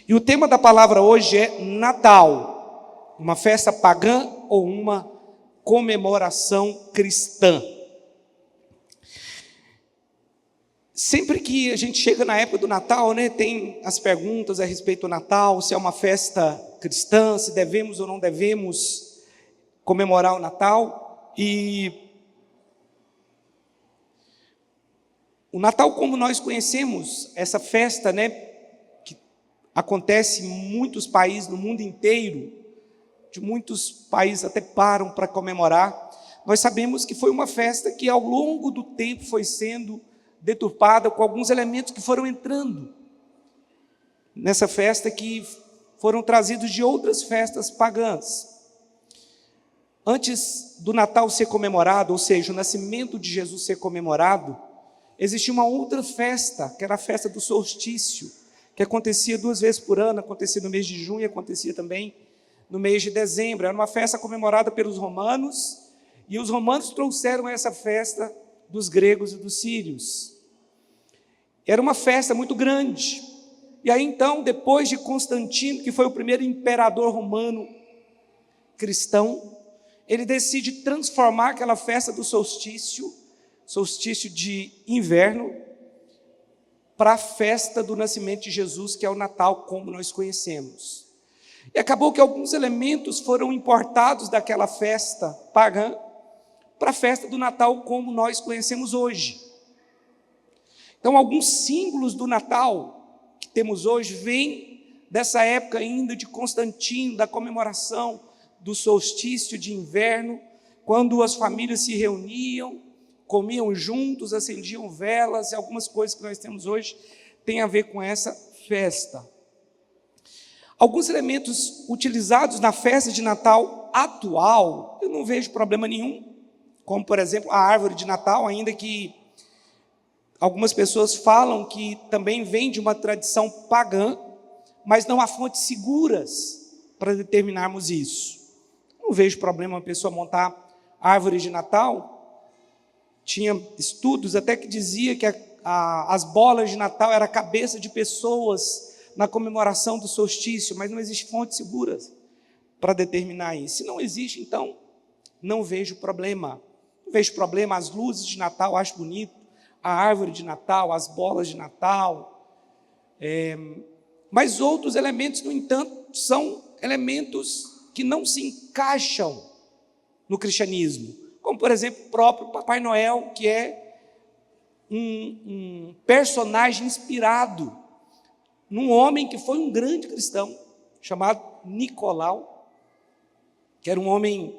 E o tema da palavra hoje é Natal, uma festa pagã ou uma comemoração cristã. Sempre que a gente chega na época do Natal, tem as perguntas a respeito do Natal, se é uma festa cristã, se devemos ou não devemos comemorar o Natal. E o Natal, como nós conhecemos, essa festa, que acontece em muitos países no mundo inteiro, de muitos países até param para comemorar, nós sabemos que foi uma festa que ao longo do tempo foi sendo deturpada com alguns elementos que foram entrando nessa festa, que foram trazidos de outras festas pagãs. Antes do Natal ser comemorado, ou seja, o nascimento de Jesus ser comemorado, existia uma outra festa, que era a festa do solstício, que acontecia 2 vezes por ano, acontecia no mês de junho e acontecia também no mês de dezembro. Era uma festa comemorada pelos romanos, e os romanos trouxeram essa festa dos gregos e dos sírios. Era uma festa muito grande. E aí então, depois de Constantino, que foi o primeiro imperador romano cristão, ele decide transformar aquela festa do solstício de inverno, para a festa do nascimento de Jesus, que é o Natal, como nós conhecemos. E acabou que alguns elementos foram importados daquela festa pagã para a festa do Natal, como nós conhecemos hoje. Então, alguns símbolos do Natal que temos hoje vêm dessa época ainda de Constantino, da comemoração do solstício de inverno, quando as famílias se reuniam, comiam juntos, acendiam velas, e algumas coisas que nós temos hoje têm a ver com essa festa. Alguns elementos utilizados na festa de Natal atual, eu não vejo problema nenhum, como, por exemplo, a árvore de Natal, ainda que algumas pessoas falam que também vem de uma tradição pagã, mas não há fontes seguras para determinarmos isso. Não vejo problema uma pessoa montar árvore de Natal. Tinha estudos até que dizia que as bolas de Natal eram a cabeça de pessoas na comemoração do solstício, mas não existe fontes seguras para determinar isso. Se não existe, então, não vejo problema. Não vejo problema, as luzes de Natal, acho bonito, a árvore de Natal, as bolas de Natal. Mas outros elementos, no entanto, são elementos que não se encaixam no cristianismo. Como, por exemplo, o próprio Papai Noel, que é um personagem inspirado num homem que foi um grande cristão, chamado Nicolau, que era um homem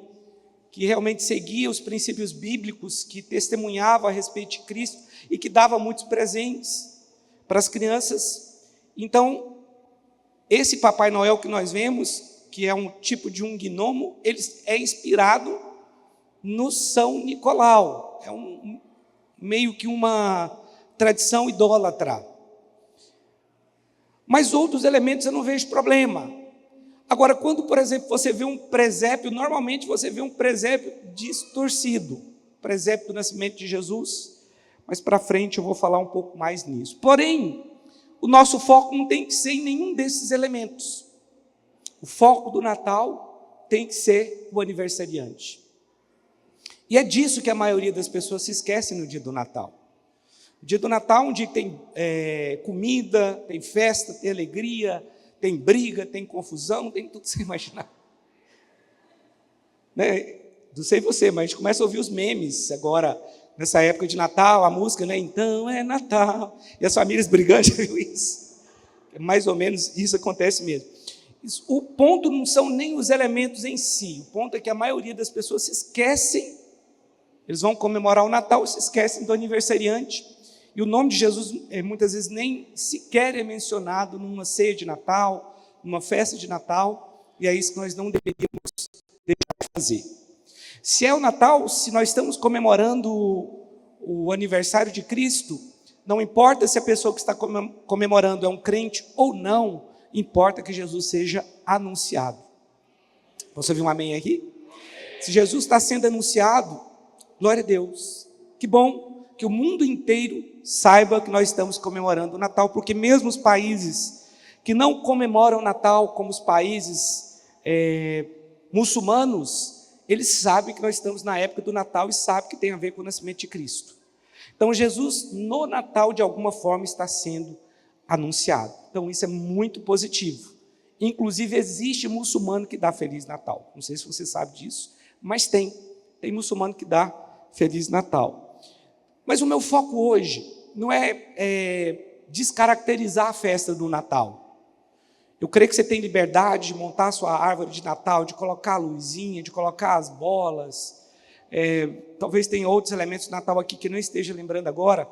que realmente seguia os princípios bíblicos, que testemunhava a respeito de Cristo e que dava muitos presentes para as crianças. Então, esse Papai Noel que nós vemos, que é um tipo de um gnomo, ele é inspirado no São Nicolau. É meio que uma tradição idólatra. Mas outros elementos eu não vejo problema. Agora, quando, por exemplo, você vê um presépio, normalmente você vê um presépio distorcido, presépio do nascimento de Jesus, mas para frente eu vou falar um pouco mais nisso. Porém, o nosso foco não tem que ser em nenhum desses elementos. O foco do Natal tem que ser o aniversariante. E é disso que a maioria das pessoas se esquece no dia do Natal. O dia do Natal é um dia que tem comida, tem festa, tem alegria, tem briga, tem confusão, tem tudo que você imaginar. Não sei você, mas a gente começa a ouvir os memes agora, nessa época de Natal, a música, então é Natal, e as famílias brigando, já viu isso? Mais ou menos isso acontece mesmo. O ponto não são nem os elementos em si, o ponto é que a maioria das pessoas se esquecem, eles vão comemorar o Natal, se esquecem do aniversariante, e o nome de Jesus muitas vezes nem sequer é mencionado numa ceia de Natal, numa festa de Natal, e é isso que nós não deveríamos deixar de fazer. Se é o Natal, se nós estamos comemorando o aniversário de Cristo, não importa se a pessoa que está comemorando é um crente ou não, importa que Jesus seja anunciado. Você viu um amém aqui? Se Jesus está sendo anunciado, glória a Deus. Que bom que o mundo inteiro saiba que nós estamos comemorando o Natal, porque mesmo os países que não comemoram o Natal como os países muçulmanos, eles sabem que nós estamos na época do Natal e sabem que tem a ver com o nascimento de Cristo. Então Jesus no Natal de alguma forma está sendo anunciado. Então isso é muito positivo. Inclusive existe muçulmano que dá Feliz Natal. Não sei se você sabe disso, mas tem muçulmano que dá Feliz Natal. Mas o meu foco hoje não é descaracterizar a festa do Natal. Eu creio que você tem liberdade de montar a sua árvore de Natal, de colocar a luzinha, de colocar as bolas. Talvez tenha outros elementos do Natal aqui que não esteja lembrando agora.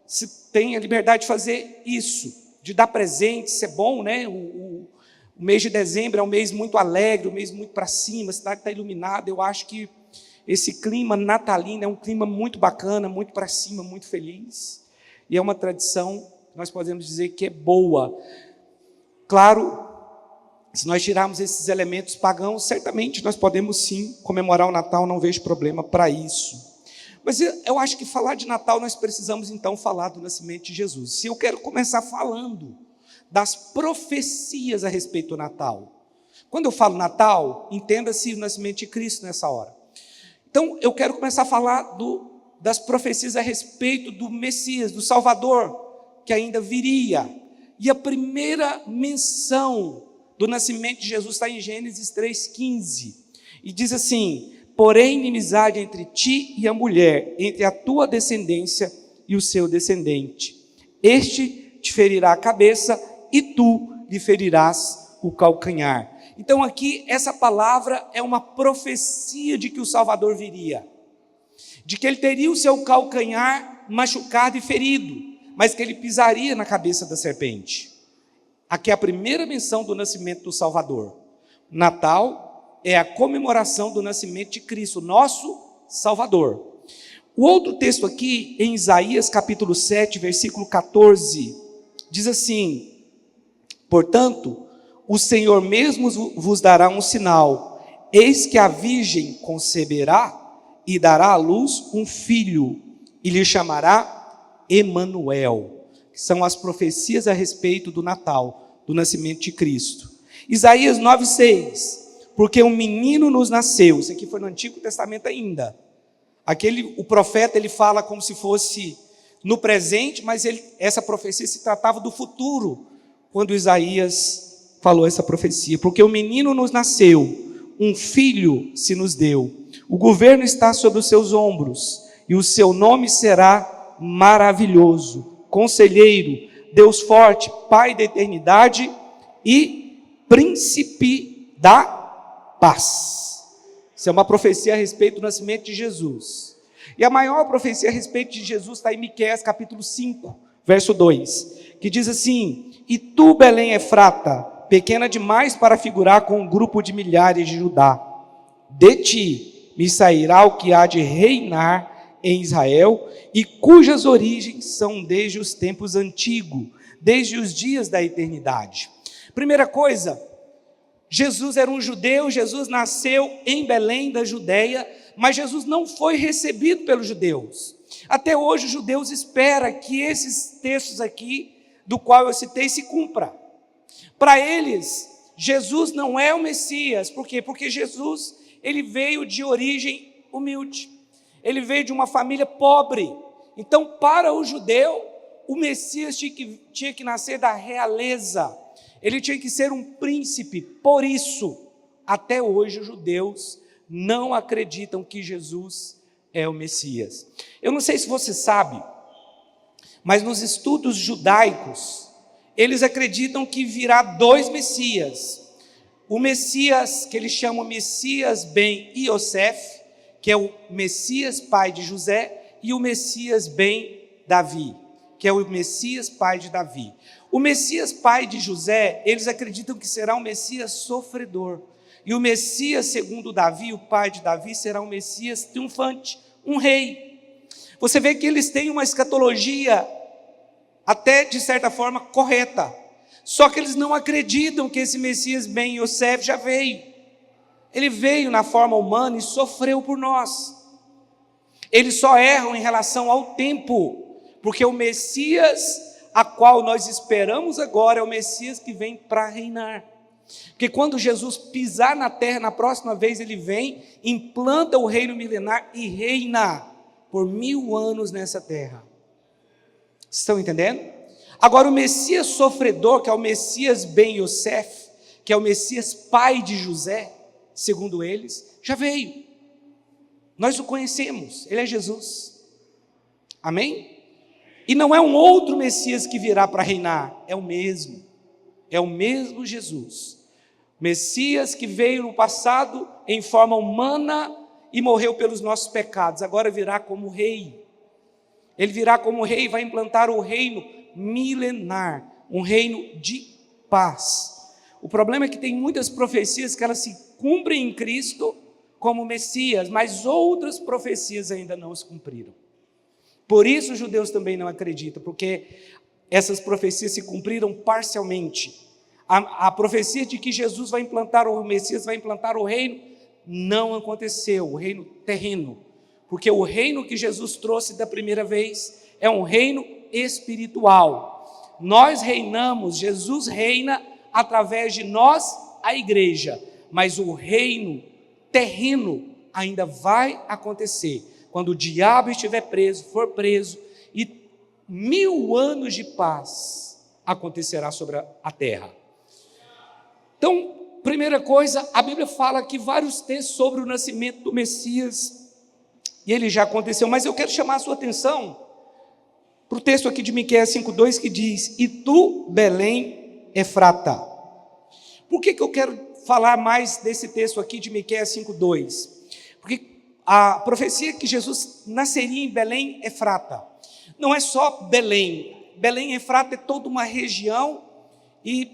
Você tem a liberdade de fazer isso, de dar presentes, isso é bom, né? O mês de dezembro é um mês muito alegre, um mês muito para cima, a cidade está iluminada. Eu acho que esse clima natalino é um clima muito bacana, muito para cima, muito feliz. E é uma tradição, nós podemos dizer que é boa. Claro, se nós tirarmos esses elementos pagãos, certamente nós podemos sim comemorar o Natal, não vejo problema para isso. Mas eu acho que falar de Natal, nós precisamos então falar do nascimento de Jesus. Se eu quero começar falando das profecias a respeito do Natal. Quando eu falo Natal, entenda-se o nascimento de Cristo nessa hora. Então, eu quero começar a falar das profecias a respeito do Messias, do Salvador, que ainda viria. E a primeira menção do nascimento de Jesus está em Gênesis 3,15. E diz assim: porém, inimizade entre ti e a mulher, entre a tua descendência e o seu descendente. Este te ferirá a cabeça e tu lhe ferirás o calcanhar. Então aqui, essa palavra é uma profecia de que o Salvador viria. De que ele teria o seu calcanhar machucado e ferido, mas que ele pisaria na cabeça da serpente. Aqui é a primeira menção do nascimento do Salvador. Natal é a comemoração do nascimento de Cristo, nosso Salvador. O outro texto aqui, em Isaías capítulo 7, versículo 14, diz assim: portanto, o Senhor mesmo vos dará um sinal, eis que a virgem conceberá e dará à luz um filho, e lhe chamará Emanuel, que são as profecias a respeito do Natal, do nascimento de Cristo. Isaías 9,6, porque um menino nos nasceu. Isso aqui foi no Antigo Testamento ainda. O profeta, ele fala como se fosse no presente, mas essa profecia se tratava do futuro, quando Isaías falou essa profecia. Porque um menino nos nasceu, um filho se nos deu, o governo está sobre os seus ombros, e o seu nome será Maravilhoso, Conselheiro, Deus Forte, Pai da Eternidade e Príncipe da Paz. Isso é uma profecia a respeito do nascimento de Jesus. E a maior profecia a respeito de Jesus está em Miqueias capítulo 5, verso 2, que diz assim: e tu, Belém Efrata, pequena demais para figurar com um grupo de milhares de Judá, de ti me sairá o que há de reinar em Israel, e cujas origens são desde os tempos antigos, desde os dias da eternidade. Primeira coisa, Jesus era um judeu, Jesus nasceu em Belém da Judeia, mas Jesus não foi recebido pelos judeus. Até hoje os judeus esperam que esses textos aqui, do qual eu citei, se cumpra. Para eles, Jesus não é o Messias. Por quê? Porque Jesus, ele veio de origem humilde. Ele veio de uma família pobre. Então, para o judeu, o Messias tinha que nascer da realeza. Ele tinha que ser um príncipe. Por isso, até hoje, os judeus não acreditam que Jesus é o Messias. Eu não sei se você sabe, mas nos estudos judaicos, eles acreditam que virá dois Messias. O Messias, que eles chamam Messias ben Iosef, que é o Messias pai de José, e o Messias ben Davi, que é o Messias pai de Davi. O Messias pai de José, eles acreditam que será um Messias sofredor. E o Messias, segundo Davi, o pai de Davi, será um Messias triunfante, um rei. Você vê que eles têm uma escatologia até, de certa forma, correta. Só que eles não acreditam que esse Messias ben Iosef já veio. Ele veio na forma humana e sofreu por nós. Eles só erram em relação ao tempo, porque o Messias a qual nós esperamos agora é o Messias que vem para reinar. Porque quando Jesus pisar na terra, na próxima vez ele vem, implanta o reino milenar e reina por 1000 anos nessa terra. Estão entendendo? Agora o Messias sofredor, que é o Messias Ben Yosef, que é o Messias pai de José, segundo eles, já veio. Nós o conhecemos, ele é Jesus. Amém? E não é um outro Messias que virá para reinar, é o mesmo Jesus. Messias que veio no passado em forma humana e morreu pelos nossos pecados, agora virá como rei. Ele virá como rei e vai implantar o reino milenar, um reino de paz. O problema é que tem muitas profecias que elas se cumprem em Cristo como Messias, mas outras profecias ainda não se cumpriram. Por isso os judeus também não acreditam, porque essas profecias se cumpriram parcialmente. A profecia de que Jesus vai implantar, o Messias vai implantar o reino, não aconteceu, o reino terreno. Porque o reino que Jesus trouxe da primeira vez é um reino espiritual. Nós reinamos, Jesus reina através de nós, a igreja. Mas o reino terreno ainda vai acontecer. Quando o diabo estiver preso, for preso, e 1000 anos de paz acontecerá sobre a terra. Então, primeira coisa, a Bíblia fala aqui vários textos sobre o nascimento do Messias, e ele já aconteceu, mas eu quero chamar a sua atenção para o texto aqui de Miqueias 5,2 que diz: e tu, Belém Efrata. Por que eu quero falar mais desse texto aqui de Miqueias 5,2? Porque a profecia que Jesus nasceria em Belém Efrata não é só Belém. Belém Efrata é toda uma região, e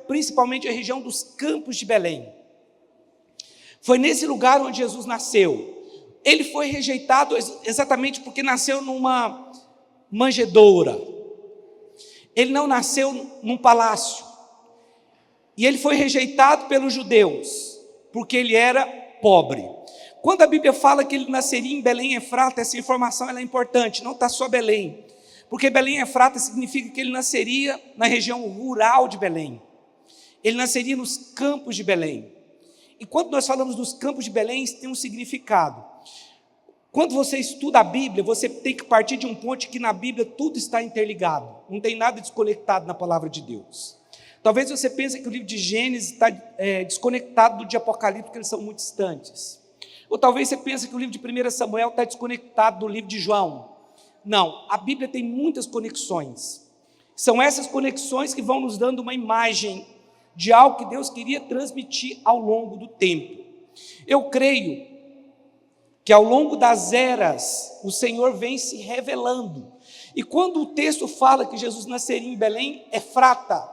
principalmente a região dos campos de Belém. Foi nesse lugar onde Jesus nasceu. Ele foi rejeitado exatamente porque nasceu numa manjedoura. Ele não nasceu num palácio. E ele foi rejeitado pelos judeus, porque ele era pobre. Quando a Bíblia fala que ele nasceria em Belém Efrata, essa informação ela é importante, não está só Belém. Porque Belém Efrata significa que ele nasceria na região rural de Belém. Ele nasceria nos campos de Belém. E quando nós falamos dos campos de Belém, isso tem um significado. Quando você estuda a Bíblia, você tem que partir de um ponto que na Bíblia tudo está interligado. Não tem nada desconectado na palavra de Deus. Talvez você pense que o livro de Gênesis está desconectado do de Apocalipse, porque eles são muito distantes. Ou talvez você pense que o livro de 1 Samuel está desconectado do livro de João. Não, a Bíblia tem muitas conexões. São essas conexões que vão nos dando uma imagem de algo que Deus queria transmitir ao longo do tempo. Eu creio que ao longo das eras o Senhor vem se revelando. E quando o texto fala que Jesus nasceria em Belém Efrata,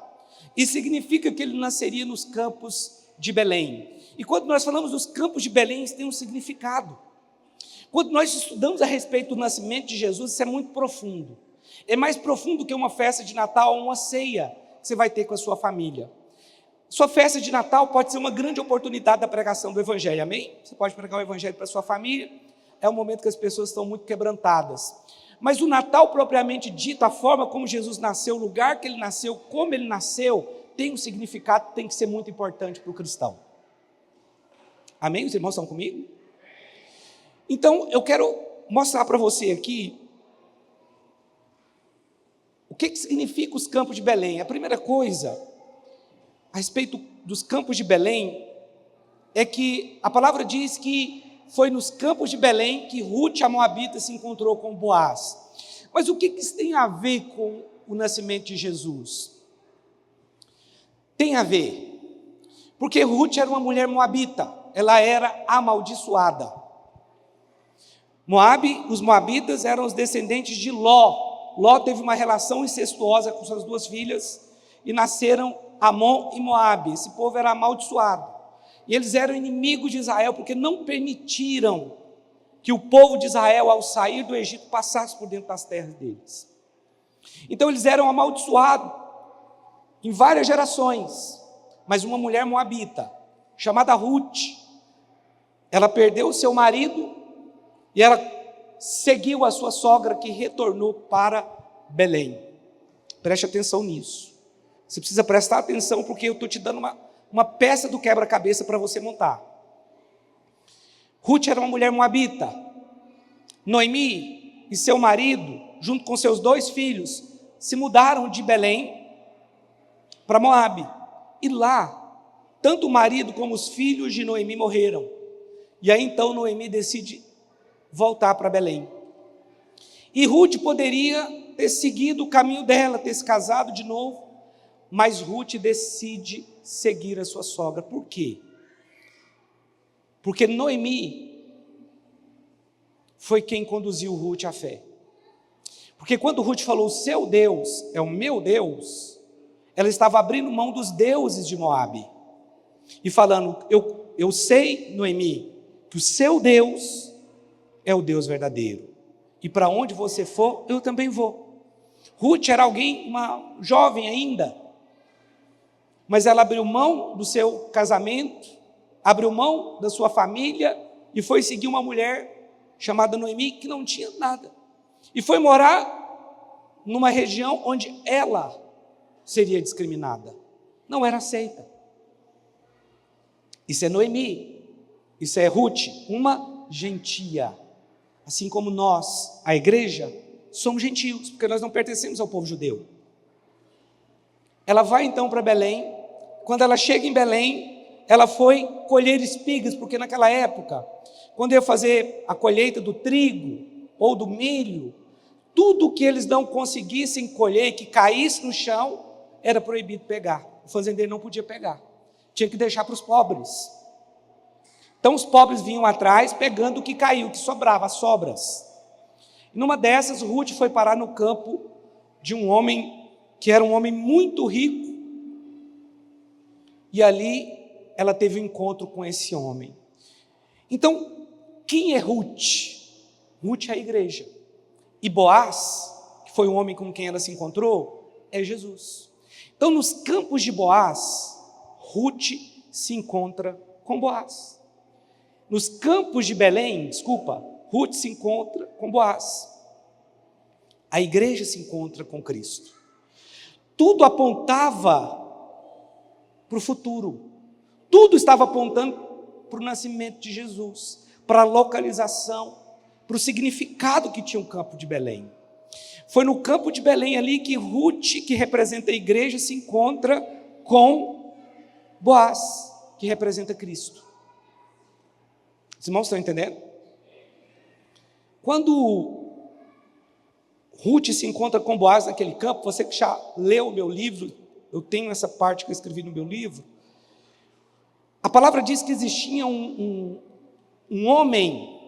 isso significa que ele nasceria nos campos de Belém. E quando nós falamos dos campos de Belém, isso tem um significado. Quando nós estudamos a respeito do nascimento de Jesus, isso é muito profundo. É mais profundo que uma festa de Natal ou uma ceia que você vai ter com a sua família. Sua festa de Natal pode ser uma grande oportunidade da pregação do Evangelho, amém? Você pode pregar o Evangelho para a sua família, é um momento que as pessoas estão muito quebrantadas. Mas o Natal propriamente dito, a forma como Jesus nasceu, o lugar que ele nasceu, como ele nasceu, tem um significado que tem que ser muito importante para o cristão. Amém? Os irmãos estão comigo? Então, eu quero mostrar para você aqui o que significa os campos de Belém. A primeira coisa, a respeito dos campos de Belém, é que a palavra diz que foi nos campos de Belém que Ruth, a Moabita, se encontrou com Boaz. Mas o que isso tem a ver com o nascimento de Jesus? Tem a ver, porque Ruth era uma mulher moabita, ela era amaldiçoada. Os moabitas eram os descendentes de Ló. Ló teve uma relação incestuosa com suas duas filhas e nasceram Amon e Moabe. Esse povo era amaldiçoado. E eles eram inimigos de Israel porque não permitiram que o povo de Israel, ao sair do Egito, passasse por dentro das terras deles. Então eles eram amaldiçoados em várias gerações. Mas uma mulher moabita, chamada Ruth, ela perdeu o seu marido e ela seguiu a sua sogra, que retornou para Belém. Preste atenção nisso. Você precisa prestar atenção porque eu estou te dando uma peça do quebra-cabeça para você montar. Ruth era uma mulher moabita. Noemi e seu marido, junto com seus 2 filhos, se mudaram de Belém para Moabe. E lá, tanto o marido como os filhos de Noemi morreram. E aí então Noemi decide voltar para Belém. E Ruth poderia ter seguido o caminho dela, ter se casado de novo, mas Ruth decide seguir a sua sogra. Por quê? Porque Noemi foi quem conduziu Ruth à fé. Porque quando Ruth falou, o seu Deus é o meu Deus, ela estava abrindo mão dos deuses de Moabe. E falando, eu sei, Noemi, que o seu Deus é o Deus verdadeiro. E para onde você for, eu também vou. Ruth era uma jovem ainda, mas ela abriu mão do seu casamento, abriu mão da sua família e foi seguir uma mulher chamada Noemi, que não tinha nada. E foi morar numa região onde ela seria discriminada. Não era aceita. Isso é Noemi. Isso é Ruth, uma gentia. Assim como nós, a igreja, somos gentios, porque nós não pertencemos ao povo judeu. Ela vai então para Belém. Quando ela chega em Belém, ela foi colher espigas, porque naquela época, quando ia fazer a colheita do trigo ou do milho, tudo que eles não conseguissem colher, que caísse no chão, era proibido pegar. O fazendeiro não podia pegar, tinha que deixar para os pobres. Então os pobres vinham atrás, pegando o que caiu, o que sobrava, as sobras. E numa dessas, Ruth foi parar no campo de um homem, que era um homem muito rico, e ali ela teve um encontro com esse homem. Então, quem é Ruth? Ruth é a igreja. E Boaz, que foi o homem com quem ela se encontrou, é Jesus. Então, nos campos de Boaz, Ruth se encontra com Boaz. Nos campos de Belém, Ruth se encontra com Boaz. A igreja se encontra com Cristo. Tudo apontava para o futuro. Tudo estava apontando para o nascimento de Jesus, para a localização, para o significado que tinha o campo de Belém. Foi no campo de Belém ali que Ruth, que representa a igreja, se encontra com Boaz, que representa Cristo. Os irmãos estão entendendo? Quando Ruth se encontra com Boaz naquele campo, você que já leu o meu livro, eu tenho essa parte que eu escrevi no meu livro, a palavra diz que existia um homem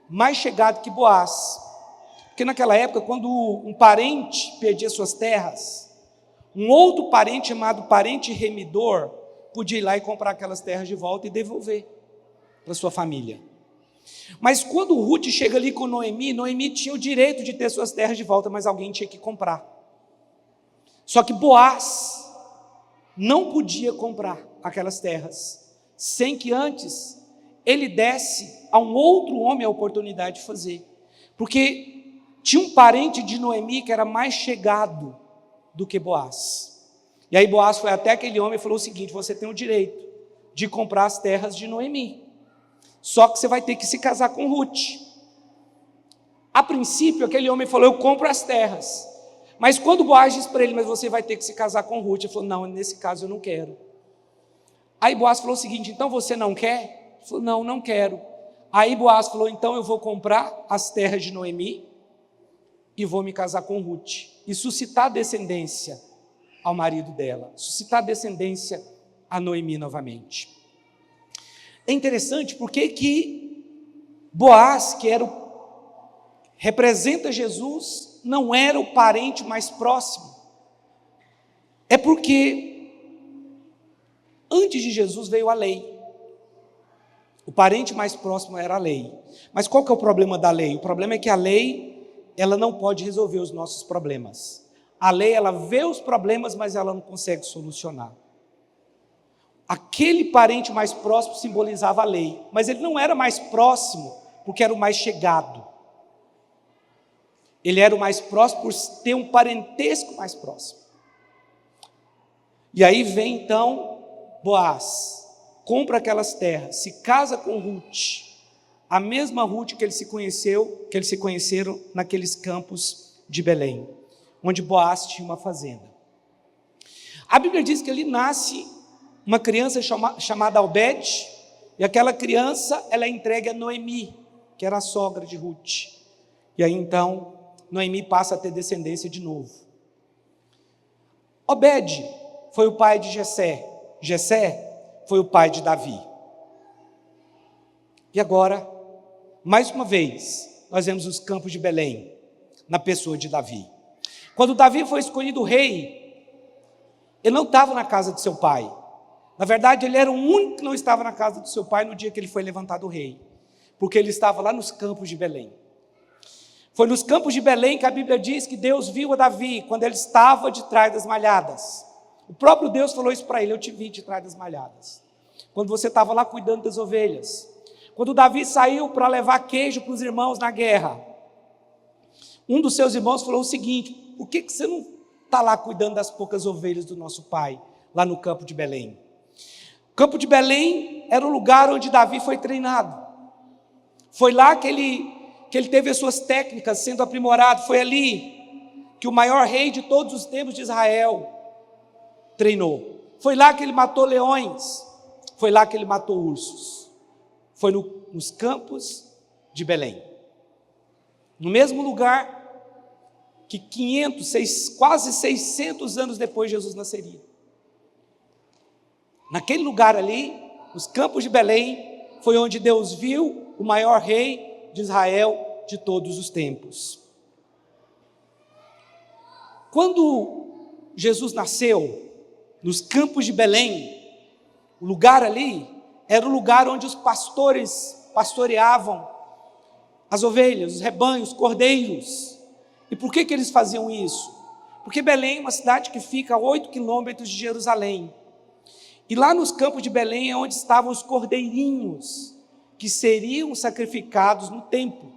mais chegado que Boaz, porque naquela época, quando um parente perdia suas terras, um outro parente chamado parente remidor podia ir lá e comprar aquelas terras de volta e devolver para sua família. Mas quando Ruth chega ali com Noemi, Noemi tinha o direito de ter suas terras de volta, mas alguém tinha que comprar. Só que Boaz não podia comprar aquelas terras sem que antes ele desse a um outro homem a oportunidade de fazer, porque tinha um parente de Noemi que era mais chegado do que Boaz. E aí Boaz foi até aquele homem e falou o seguinte: você tem o direito de comprar as terras de Noemi, só que você vai ter que se casar com Ruth. A princípio aquele homem falou: eu compro as terras. Mas quando Boaz disse para ele: mas você vai ter que se casar com Ruth, ele falou: não, nesse caso eu não quero. Aí Boaz falou o seguinte: então você não quer? Ele falou: não, não quero. Aí Boaz falou: então eu vou comprar as terras de Noemi e vou me casar com Ruth e suscitar descendência ao marido dela, suscitar descendência a Noemi novamente. É interessante porque que Boaz, que representa Jesus, não era o parente mais próximo. É porque antes de Jesus veio a lei. O parente mais próximo era a lei. Mas qual que é o problema da lei? O problema é que a lei, ela não pode resolver os nossos problemas. A lei, ela vê os problemas, mas ela não consegue solucionar. Aquele parente mais próximo simbolizava a lei, mas ele não era mais próximo porque era o mais chegado. Ele era o mais próximo por ter um parentesco mais próximo. E aí vem então Boaz, compra aquelas terras, se casa com Ruth, a mesma Ruth que eles se conheceram naqueles campos de Belém, onde Boaz tinha uma fazenda. A Bíblia diz que ali nasce uma criança chamada Obed, e aquela criança ela é entregue a Noemi, que era a sogra de Ruth. E aí então Noemi passa a ter descendência de novo. Obed foi o pai de Jessé, Jessé foi o pai de Davi. E agora, mais uma vez, nós vemos os campos de Belém, na pessoa de Davi. Quando Davi foi escolhido rei, ele não estava na casa de seu pai. Na verdade, ele era o único que não estava na casa do seu pai no dia que ele foi levantado rei, porque ele estava lá nos campos de Belém. Foi nos campos de Belém que a Bíblia diz que Deus viu a Davi quando ele estava de trás das malhadas. O próprio Deus falou isso para ele: eu te vi de trás das malhadas, quando você estava lá cuidando das ovelhas. Quando Davi saiu para levar queijo para os irmãos na guerra, um dos seus irmãos falou o seguinte: por que você não está lá cuidando das poucas ovelhas do nosso pai, lá no campo de Belém? O campo de Belém era o lugar onde Davi foi treinado. Foi lá que ele teve as suas técnicas sendo aprimorado. Foi ali que o maior rei de todos os tempos de Israel treinou. Foi lá que ele matou leões. Foi lá que ele matou ursos. Foi nos campos de Belém. No mesmo lugar que quase 600 anos depois Jesus nasceria. Naquele lugar ali, os campos de Belém, foi onde Deus viu o maior rei de Israel de todos os tempos. Quando Jesus nasceu, nos campos de Belém, o lugar ali era o lugar onde os pastores pastoreavam as ovelhas, os rebanhos, os cordeiros. E por que eles faziam isso? Porque Belém é uma cidade que fica a 8 quilômetros de Jerusalém. E lá nos campos de Belém é onde estavam os cordeirinhos que seriam sacrificados no templo.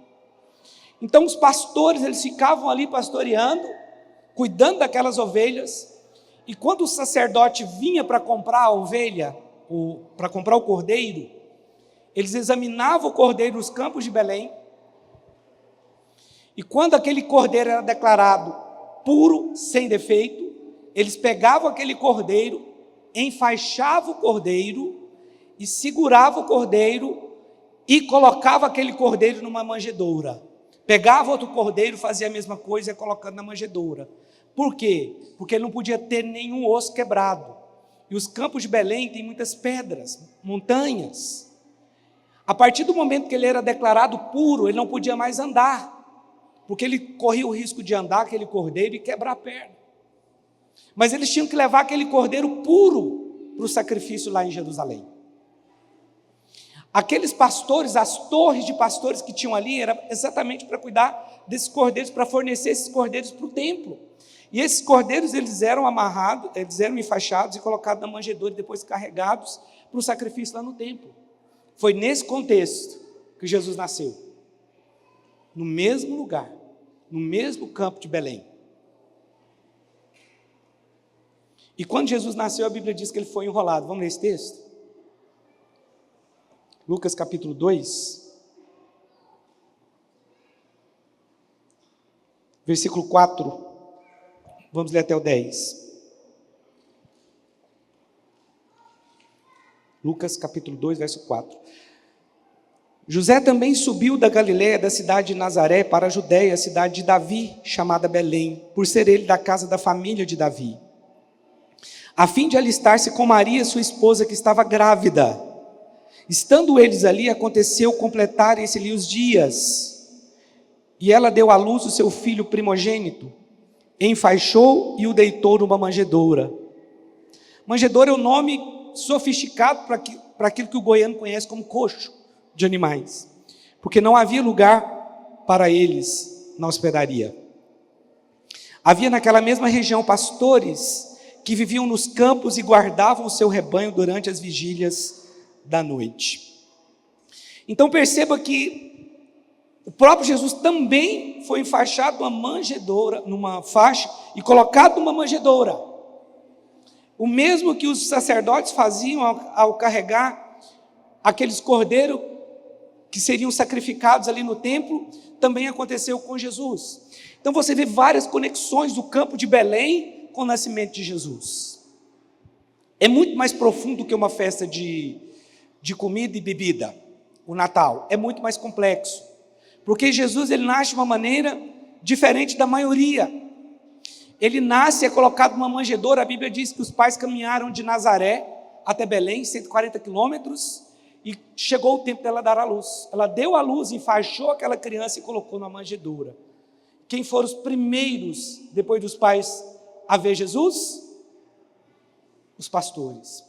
Então os pastores, eles ficavam ali pastoreando, cuidando daquelas ovelhas, e quando o sacerdote vinha para comprar a ovelha, para comprar o cordeiro, eles examinavam o cordeiro nos campos de Belém, e quando aquele cordeiro era declarado puro, sem defeito, eles pegavam aquele cordeiro, enfaixavam o cordeiro e seguravam o cordeiro e colocavam aquele cordeiro numa manjedoura. Pegava outro cordeiro, fazia a mesma coisa e ia colocando na manjedoura. Por quê? Porque ele não podia ter nenhum osso quebrado. E os campos de Belém têm muitas pedras, montanhas. A partir do momento que ele era declarado puro, ele não podia mais andar, porque ele corria o risco de andar aquele cordeiro e quebrar a perna. Mas eles tinham que levar aquele cordeiro puro para o sacrifício lá em Jerusalém. Aqueles pastores, as torres de pastores que tinham ali, era exatamente para cuidar desses cordeiros, para fornecer esses cordeiros para o templo. E esses cordeiros, eles eram amarrados, eles eram enfaixados e colocados na manjedoura e depois carregados para o sacrifício lá no templo. Foi nesse contexto que Jesus nasceu. No mesmo lugar, no mesmo campo de Belém. E quando Jesus nasceu, a Bíblia diz que ele foi enrolado. Vamos ler esse texto? Lucas capítulo 2, versículo 4, vamos ler até o 10. Lucas capítulo 2, verso 4. José também subiu da Galiléia, da cidade de Nazaré, para a Judéia, a cidade de Davi, chamada Belém, por ser ele da casa da família de Davi, a fim de alistar-se com Maria, sua esposa, que estava grávida. Estando eles ali, aconteceu completarem-se-lhe os dias, e ela deu à luz o seu filho primogênito, enfaixou e o deitou numa manjedoura. Manjedoura é um nome sofisticado para aquilo que o goiano conhece como coxo de animais, porque não havia lugar para eles na hospedaria. Havia naquela mesma região pastores que viviam nos campos e guardavam o seu rebanho durante as vigílias da noite. Então perceba que O próprio Jesus também foi enfaixado numa manjedoura, numa faixa, e colocado numa manjedoura. O mesmo que os sacerdotes faziam ao carregar aqueles cordeiros que seriam sacrificados ali no templo, também aconteceu com Jesus. Então você vê várias conexões do campo de Belém com o nascimento de Jesus. É muito mais profundo que uma festa de comida e bebida, o Natal. É muito mais complexo. Porque Jesus, ele nasce de uma maneira diferente da maioria. Ele nasce, é colocado numa manjedoura. A Bíblia diz que os pais caminharam de Nazaré até Belém, 140 quilômetros, e chegou o tempo dela dar à luz. Ela deu à luz, enfaixou aquela criança e colocou numa manjedoura. Quem foram os primeiros, depois dos pais, a ver Jesus? Os pastores.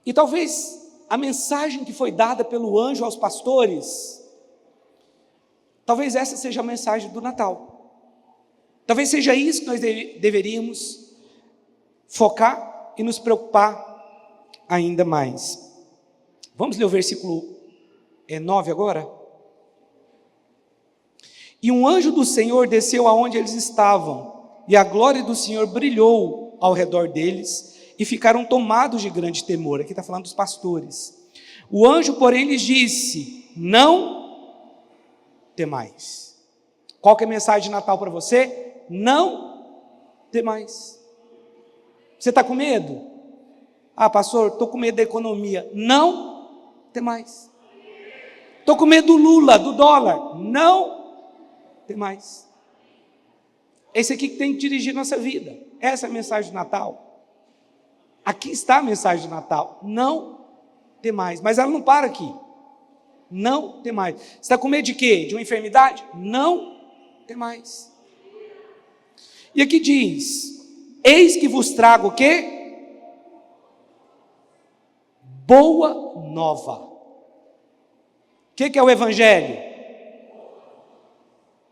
E talvez a mensagem que foi dada pelo anjo aos pastores, talvez essa seja a mensagem do Natal. Talvez seja isso que nós deveríamos focar e nos preocupar ainda mais. Vamos ler o versículo 9 agora? E um anjo do Senhor desceu aonde eles estavam, e a glória do Senhor brilhou ao redor deles, e ficaram tomados de grande temor. Aqui está falando dos pastores. O anjo, porém, lhes disse: não temais. Qual que é a mensagem de Natal para você? Não temais. Você está com medo? Ah, pastor, estou com medo da economia. Não temais. Estou com medo do Lula, do dólar. Não temais. Esse aqui que tem que dirigir nossa vida. Essa é a mensagem do Natal. Aqui está a mensagem do Natal. Não temais. Mas ela não para aqui. Não temais. Você está com medo de quê? De uma enfermidade? Não temais. E aqui diz: eis que vos trago o quê? Boa nova. O que é o Evangelho?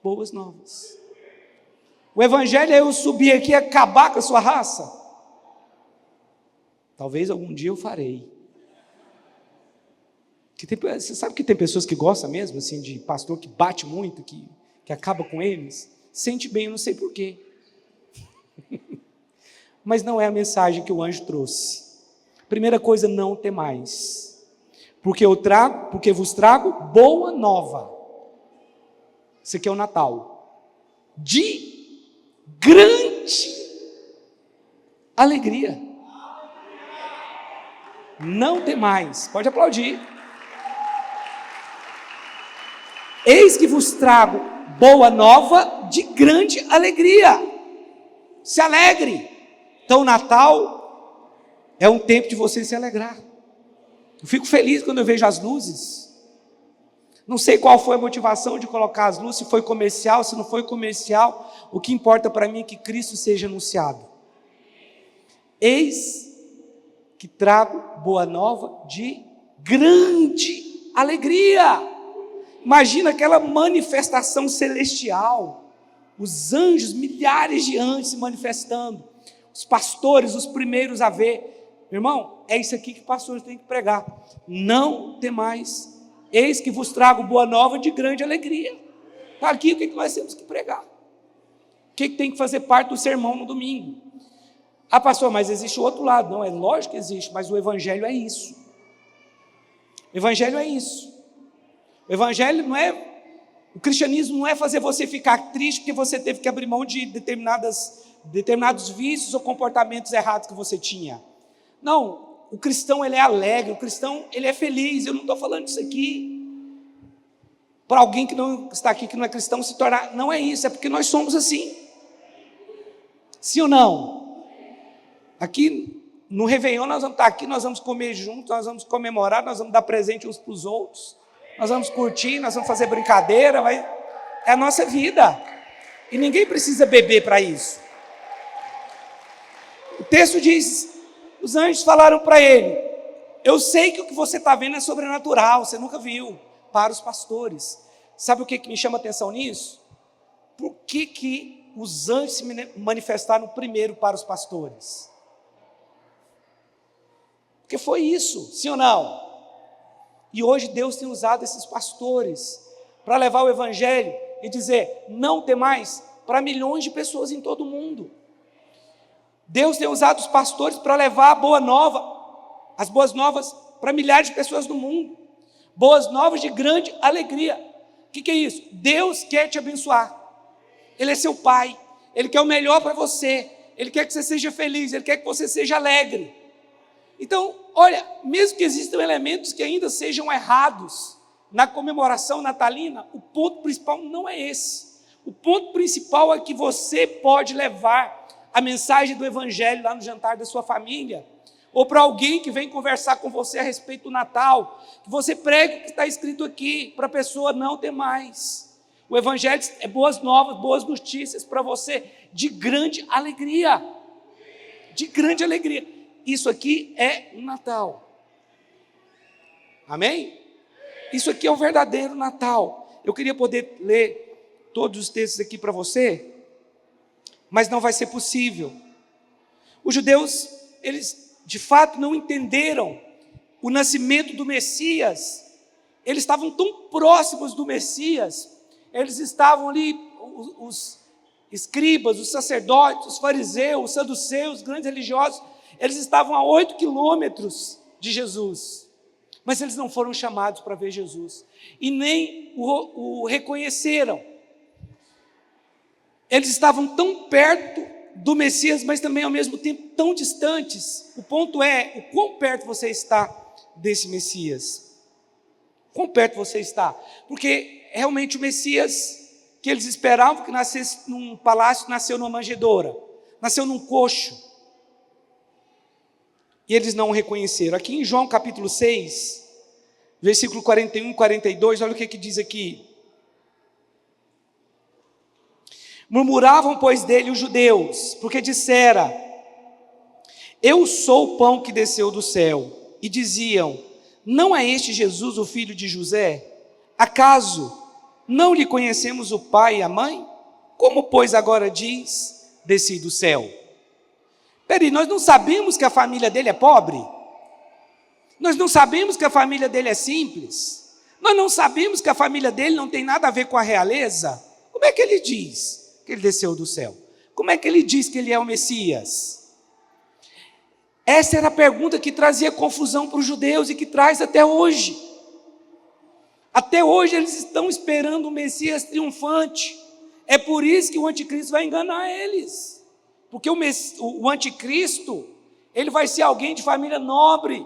Boas novas. O Evangelho é eu subir aqui e acabar com a sua raça? Talvez algum dia eu farei. Você sabe que tem pessoas que gostam mesmo, assim, de pastor que bate muito, que acaba com eles? Sente bem, eu não sei porquê. Mas não é a mensagem que o anjo trouxe. Primeira coisa, não temais. Porque vos trago boa nova. Isso aqui é o Natal. De grande alegria. Não temais. Pode aplaudir. Eis que vos trago boa nova de grande alegria. Se alegre. Então o Natal é um tempo de você se alegrar. Eu fico feliz quando eu vejo as luzes. Não sei qual foi a motivação de colocar as luzes, se foi comercial, se não foi comercial. O que importa para mim é que Cristo seja anunciado. Eis que trago boa nova de grande alegria. Imagina aquela manifestação celestial, os anjos, milhares de anjos se manifestando, os pastores, os primeiros a ver. Meu irmão, é isso aqui que pastores têm que pregar. Não temais, eis que vos trago boa nova de grande alegria. Está aqui o que nós temos que pregar. O que tem que fazer parte do sermão no domingo? Ah, pastor, mas existe o outro lado. Não, é lógico que existe, mas o Evangelho é isso. O Evangelho é isso. O Evangelho não é, o cristianismo não é fazer você ficar triste porque você teve que abrir mão de determinados vícios ou comportamentos errados que você tinha. Não, o cristão ele é alegre, o cristão ele é feliz. Eu não estou falando isso aqui para alguém que não está aqui, que não é cristão, se tornar, não é isso, é porque nós somos assim. Sim ou não? Aqui no Réveillon nós vamos estar aqui, nós vamos comer juntos, nós vamos comemorar, nós vamos dar presente uns para os outros. Nós vamos curtir, nós vamos fazer brincadeira, é a nossa vida. E ninguém precisa beber para isso. O texto diz, os anjos falaram para ele: eu sei que o que você está vendo é sobrenatural, você nunca viu. Para os pastores. Sabe o que me chama a atenção nisso? Por que os anjos se manifestaram primeiro para os pastores? Porque foi isso, sim ou não? E hoje Deus tem usado esses pastores para levar o evangelho e dizer não temais para milhões de pessoas em todo o mundo. Deus tem usado os pastores para levar a boa nova, as boas novas para milhares de pessoas no mundo. Boas novas de grande alegria. O que é isso? Deus quer te abençoar. Ele é seu pai. Ele quer o melhor para você. Ele quer que você seja feliz. Ele quer que você seja alegre. Então, olha, mesmo que existam elementos que ainda sejam errados na comemoração natalina, o ponto principal não é esse. O ponto principal é que você pode levar a mensagem do evangelho lá no jantar da sua família, ou para alguém que vem conversar com você a respeito do Natal, que você pregue o que está escrito aqui, para a pessoa não ter mais. O evangelho é boas novas, boas notícias para você, de grande alegria. De grande alegria. Isso aqui é o Natal. Amém? Isso aqui é o verdadeiro Natal. Eu queria poder ler todos os textos aqui para você, mas não vai ser possível. Os judeus, eles de fato não entenderam o nascimento do Messias. Eles estavam tão próximos do Messias, eles estavam ali, os escribas, os sacerdotes, os fariseus, os saduceus, os grandes religiosos, eles estavam a 8 quilômetros de Jesus, mas eles não foram chamados para ver Jesus, e nem o reconheceram. Eles estavam tão perto do Messias, mas também ao mesmo tempo tão distantes. O ponto é, o quão perto você está desse Messias? Quão perto você está? Porque realmente o Messias que eles esperavam que nascesse num palácio, nasceu numa manjedoura, nasceu num coxo. E eles não o reconheceram. Aqui em João capítulo 6, versículo 41 e 42, olha o que diz aqui. Murmuravam, pois, dele os judeus, porque dissera: eu sou o pão que desceu do céu. E diziam: não é este Jesus o filho de José? Acaso não lhe conhecemos o pai e a mãe? Como, pois, agora diz: desci do céu? Peraí, nós não sabemos que a família dele é pobre? Nós não sabemos que a família dele é simples? Nós não sabemos que a família dele não tem nada a ver com a realeza? Como é que ele diz que ele desceu do céu? Como é que ele diz que ele é o Messias? Essa era a pergunta que trazia confusão para os judeus e que traz até hoje. Até hoje eles estão esperando o Messias triunfante. É por isso que o anticristo vai enganar eles. Porque o anticristo, ele vai ser alguém de família nobre,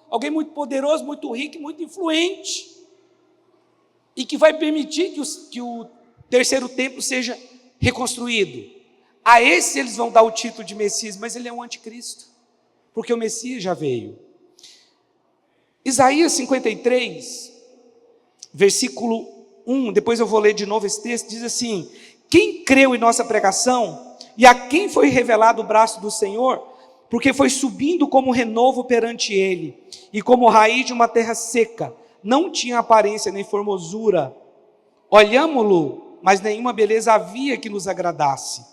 alguém muito poderoso, muito rico, muito influente, e que vai permitir que o terceiro templo seja reconstruído. A esse eles vão dar o título de Messias, mas ele é um anticristo, porque o Messias já veio. Isaías 53, versículo 1, depois eu vou ler de novo esse texto, diz assim: quem creu em nossa pregação, e a quem foi revelado o braço do Senhor? Porque foi subindo como renovo perante ele, e como raiz de uma terra seca, não tinha aparência nem formosura. Olhámo-lo, mas nenhuma beleza havia que nos agradasse.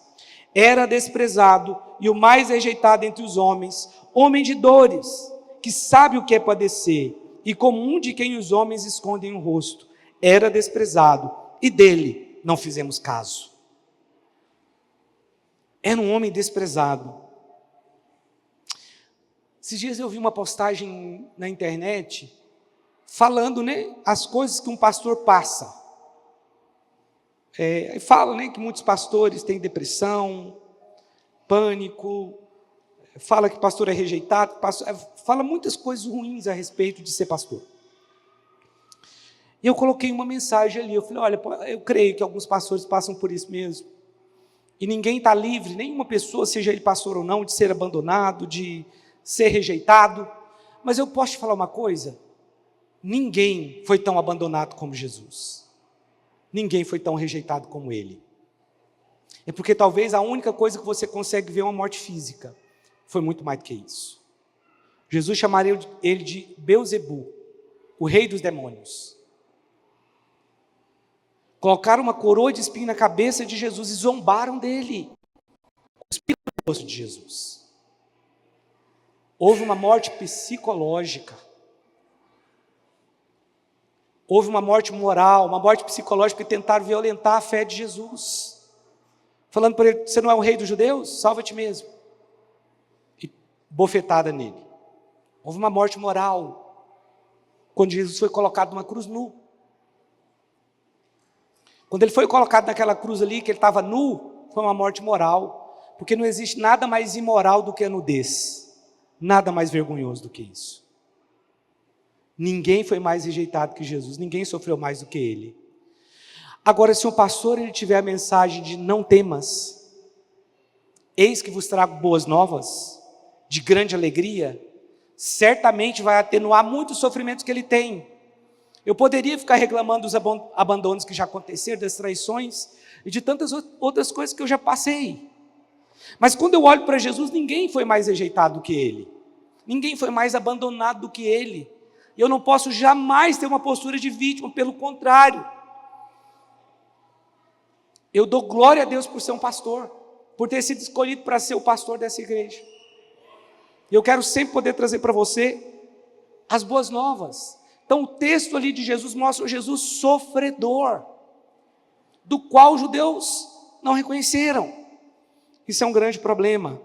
Era desprezado e o mais rejeitado entre os homens, homem de dores, que sabe o que é padecer, e como um de quem os homens escondem o rosto. Era desprezado, e dele não fizemos caso. Era um homem desprezado. Esses dias eu vi uma postagem na internet, falando, as coisas que um pastor passa. Fala, que muitos pastores têm depressão, pânico, fala que pastor é rejeitado, fala muitas coisas ruins a respeito de ser pastor. E eu coloquei uma mensagem ali, eu falei: olha, eu creio que alguns pastores passam por isso mesmo, e ninguém está livre, nenhuma pessoa, seja ele pastor ou não, de ser abandonado, de ser rejeitado, mas eu posso te falar uma coisa: ninguém foi tão abandonado como Jesus. Ninguém foi tão rejeitado como ele. É porque talvez a única coisa que você consegue ver é uma morte física. Foi muito mais do que isso. Jesus chamaria ele de Beelzebu, o rei dos demônios. Colocaram uma coroa de espinho na cabeça de Jesus e zombaram dele. Cuspiram no rosto de Jesus. Houve uma morte psicológica. Houve uma morte moral, uma morte psicológica, que tentaram violentar a fé de Jesus, falando para ele: você não é o rei dos judeus? Salva-te mesmo. E bofetada nele. Houve uma morte moral, quando Jesus foi colocado numa cruz nu. Quando ele foi colocado naquela cruz ali, que ele estava nu, foi uma morte moral, porque não existe nada mais imoral do que a nudez, nada mais vergonhoso do que isso. Ninguém foi mais rejeitado que Jesus, ninguém sofreu mais do que ele. Agora, se um pastor ele tiver a mensagem de não temas, eis que vos trago boas novas, de grande alegria, certamente vai atenuar muitos sofrimentos que ele tem. Eu poderia ficar reclamando dos abandonos que já aconteceram, das traições e de tantas outras coisas que eu já passei. Mas quando eu olho para Jesus, ninguém foi mais rejeitado do que ele. Ninguém foi mais abandonado do que ele. Eu não posso jamais ter uma postura de vítima, pelo contrário. Eu dou glória a Deus por ser um pastor, por ter sido escolhido para ser o pastor dessa igreja. E eu quero sempre poder trazer para você as boas novas. Então o texto ali de Jesus mostra o Jesus sofredor, do qual os judeus não reconheceram. Isso é um grande problema.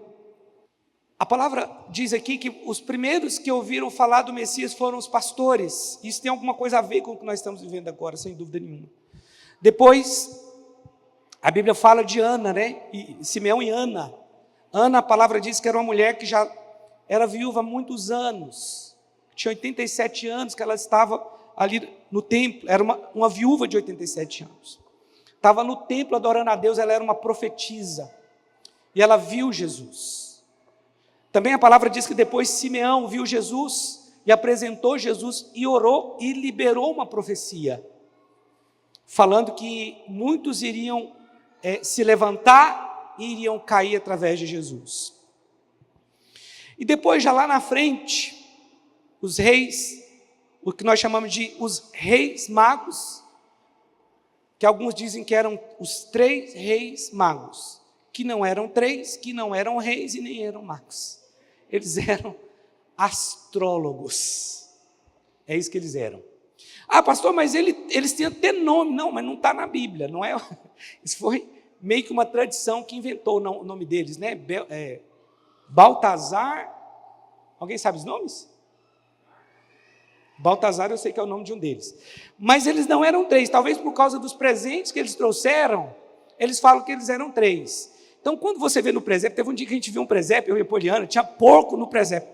A palavra diz aqui que os primeiros que ouviram falar do Messias foram os pastores. Isso tem alguma coisa a ver com o que nós estamos vivendo agora, sem dúvida nenhuma. Depois, a Bíblia fala de Ana, né? Simeão e Ana. Ana, a palavra diz que era uma mulher que já era viúva há muitos anos. Tinha 87 anos que ela estava ali no templo. Era uma viúva de 87 anos. Estava no templo adorando a Deus, ela era uma profetisa. E ela viu Jesus. Também a palavra diz que depois Simeão viu Jesus e apresentou Jesus e orou e liberou uma profecia, falando que muitos iriam se levantar e iriam cair através de Jesus. E depois, já lá na frente, os reis, o que nós chamamos de os reis magos, que alguns dizem que eram os 3 reis magos, que não eram 3, que não eram reis e nem eram magos. Eles eram astrólogos. É isso que eles eram. Ah, pastor, mas eles têm até nome. Não, mas não está na Bíblia. Não é? Isso foi meio que uma tradição que inventou o nome deles, né? Baltazar. Alguém sabe os nomes? Baltazar, eu sei que é o nome de um deles. Mas eles não eram 3. Talvez por causa dos presentes que eles trouxeram, eles falam que eles eram 3. Então, quando você vê no presépio, teve um dia que a gente viu um presépio, eu e a Poliana, tinha porco no presépio.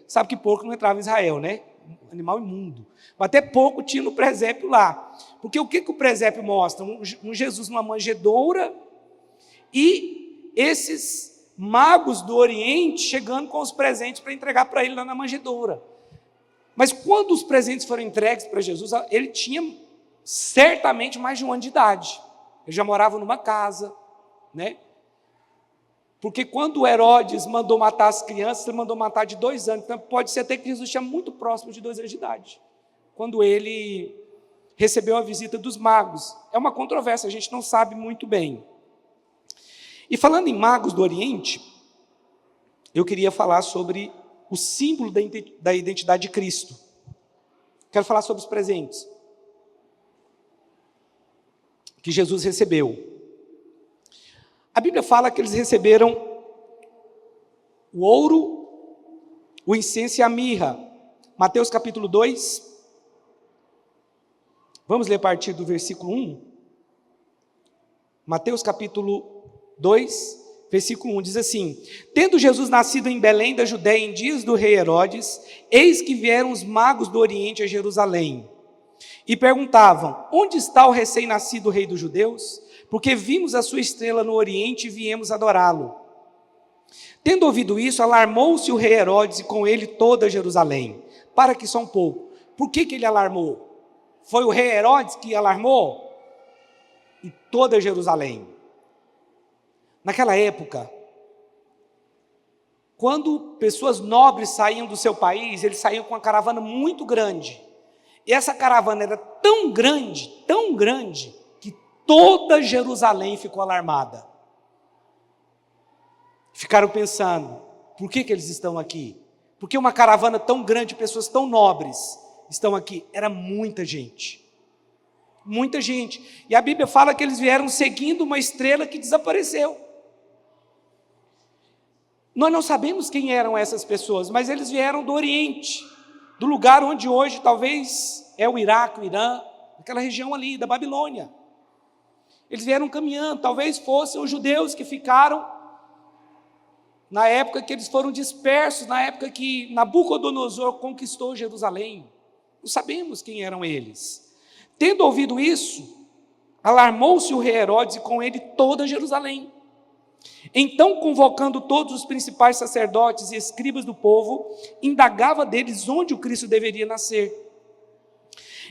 Sabe que porco não entrava em Israel, né? Animal imundo. Mas até porco tinha no presépio lá. Porque o que o presépio mostra? Um Jesus numa manjedoura e esses magos do Oriente chegando com os presentes para entregar para ele lá na manjedoura. Mas quando os presentes foram entregues para Jesus, ele tinha certamente mais de 1 ano de idade. Ele já morava numa casa, né? Porque quando Herodes mandou matar as crianças, ele mandou matar de 2 anos. Então pode ser até que Jesus tinha muito próximo de 2 anos de idade, quando ele recebeu a visita dos magos. É uma controvérsia, a gente não sabe muito bem. E falando em magos do Oriente, eu queria falar sobre o símbolo da identidade de Cristo. Quero falar sobre os presentes que Jesus recebeu. A Bíblia fala que eles receberam o ouro, o incenso e a mirra. Mateus capítulo 2. Vamos ler a partir do versículo 1. Mateus capítulo 2, versículo 1, diz assim: Tendo Jesus nascido em Belém da Judéia em dias do rei Herodes, eis que vieram os magos do Oriente a Jerusalém, e perguntavam: onde está o recém-nascido rei dos judeus? Porque vimos a sua estrela no Oriente e viemos adorá-lo. Tendo ouvido isso, alarmou-se o rei Herodes e com ele toda Jerusalém. Para aqui só um pouco. Por que ele alarmou? Foi o rei Herodes que alarmou? E toda Jerusalém. Naquela época, quando pessoas nobres saíam do seu país, eles saíam com uma caravana muito grande. E essa caravana era tão grande, que toda Jerusalém ficou alarmada. Ficaram pensando: por que eles estão aqui? Por que uma caravana tão grande, pessoas tão nobres, estão aqui. Era muita gente. Muita gente. E a Bíblia fala que eles vieram seguindo uma estrela que desapareceu. Nós não sabemos quem eram essas pessoas, mas eles vieram do Oriente, do lugar onde hoje talvez é o Iraque, o Irã, aquela região ali da Babilônia. Eles vieram caminhando, talvez fossem os judeus que ficaram na época que eles foram dispersos, na época que Nabucodonosor conquistou Jerusalém. Não sabemos quem eram eles. Tendo ouvido isso, alarmou-se o rei Herodes e com ele toda Jerusalém. Então, convocando todos os principais sacerdotes e escribas do povo, indagava deles onde o Cristo deveria nascer.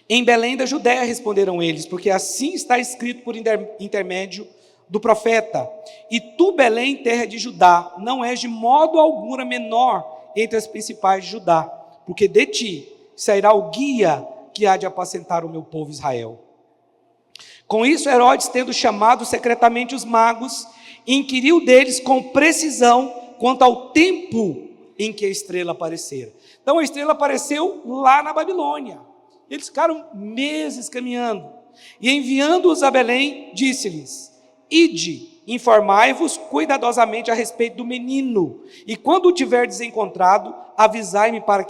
Em Belém da Judéia, responderam eles, porque assim está escrito por intermédio do profeta: e tu, Belém, terra de Judá, não és de modo algum menor entre as principais de Judá, porque de ti sairá o guia que há de apacentar o meu povo Israel. Com isso, Herodes, tendo chamado secretamente os magos, inquiriu deles com precisão quanto ao tempo em que a estrela aparecera. Então a estrela apareceu lá na Babilônia. Eles ficaram meses caminhando. E enviando-os a Belém, disse-lhes: ide, informai-vos cuidadosamente a respeito do menino, e quando o tiverdes encontrado, avisai-me para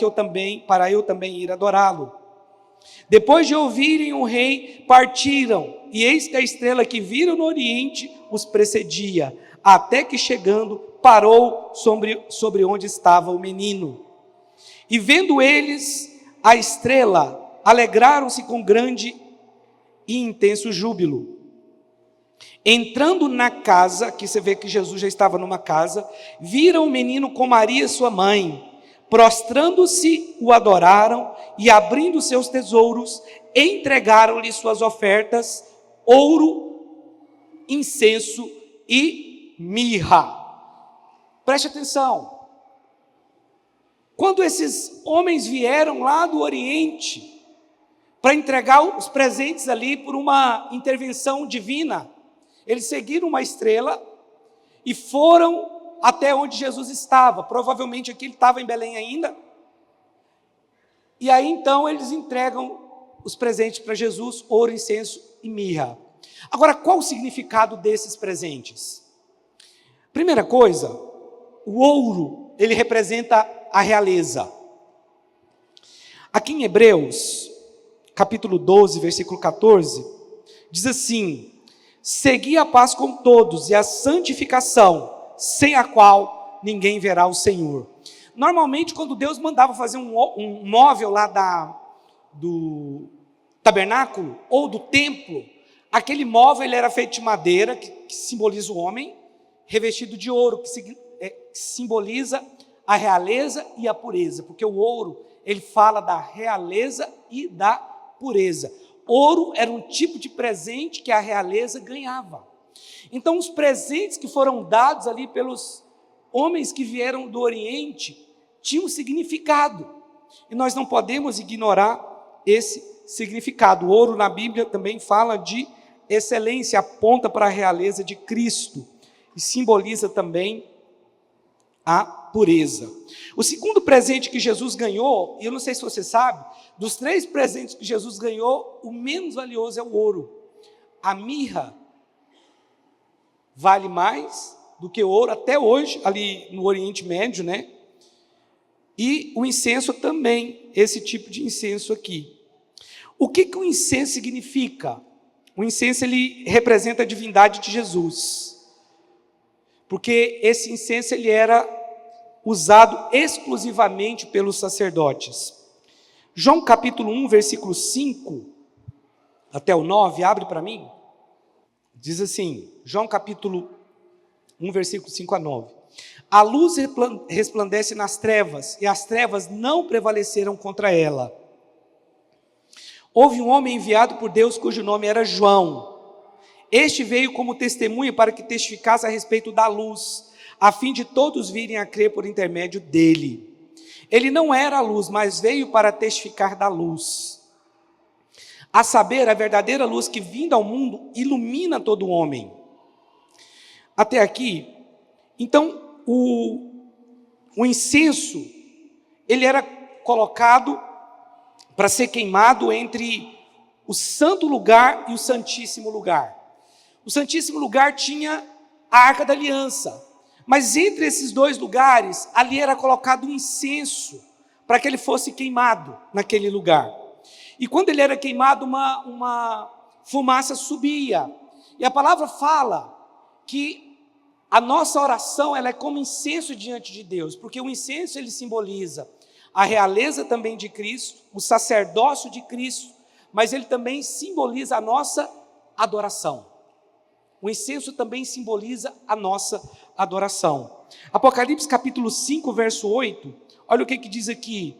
eu também ir adorá-lo. Depois de ouvirem o rei, partiram, e eis que a estrela que viram no oriente os precedia, até que chegando, parou sobre onde estava o menino. E vendo eles a estrela, alegraram-se com grande e intenso júbilo. Entrando na casa, que você vê que Jesus já estava numa casa, viram o menino com Maria, sua mãe. Prostrando-se, o adoraram e, abrindo seus tesouros, entregaram-lhe suas ofertas: ouro, incenso e mirra. Preste atenção. Quando esses homens vieram lá do Oriente para entregar os presentes ali por uma intervenção divina, eles seguiram uma estrela e foram até onde Jesus estava. Provavelmente aqui ele estava em Belém ainda. E aí então eles entregam os presentes para Jesus: ouro, incenso e mirra. Agora, qual o significado desses presentes? Primeira coisa, o ouro, ele representa a realeza. Aqui em Hebreus, capítulo 12, versículo 14, diz assim: segui a paz com todos e a santificação, sem a qual ninguém verá o Senhor. Normalmente, quando Deus mandava fazer um móvel lá do tabernáculo ou do templo, aquele móvel ele era feito de madeira, que simboliza o homem, revestido de ouro, que simboliza a realeza e a pureza, porque o ouro, ele fala da realeza e da pureza. Ouro era um tipo de presente que a realeza ganhava. Então, os presentes que foram dados ali pelos homens que vieram do Oriente tinham um significado, e nós não podemos ignorar esse significado. O ouro na Bíblia também fala de excelência, aponta para a realeza de Cristo e simboliza também a pureza. O segundo presente que Jesus ganhou, e eu não sei se você sabe, dos 3 presentes que Jesus ganhou, o menos valioso é o ouro. A mirra vale mais do que o ouro até hoje, ali no Oriente Médio, né? E o incenso também, esse tipo de incenso aqui. O que o incenso significa? O incenso, ele representa a divindade de Jesus, porque esse incenso ele era usado exclusivamente pelos sacerdotes. João capítulo 1, versículo 5 até o 9, abre para mim. Diz assim, João capítulo 1, versículo 5 a 9. A luz resplandece nas trevas, e as trevas não prevaleceram contra ela. Houve um homem enviado por Deus, cujo nome era João. Este veio como testemunha para que testificasse a respeito da luz, a fim de todos virem a crer por intermédio dele. Ele não era a luz, mas veio para testificar da luz, a saber, a verdadeira luz que, vindo ao mundo, ilumina todo homem. Até aqui, então, o incenso, ele era colocado para ser queimado entre o santo lugar e o santíssimo lugar. O santíssimo lugar tinha a Arca da Aliança, mas entre esses dois lugares, ali era colocado um incenso, para que ele fosse queimado naquele lugar. E quando ele era queimado, uma fumaça subia. E a palavra fala que a nossa oração, ela é como incenso diante de Deus, porque o incenso, ele simboliza a realeza também de Cristo, o sacerdócio de Cristo, mas ele também simboliza a nossa adoração. O incenso também simboliza a nossa adoração. Apocalipse capítulo 5, verso 8, olha o que diz aqui.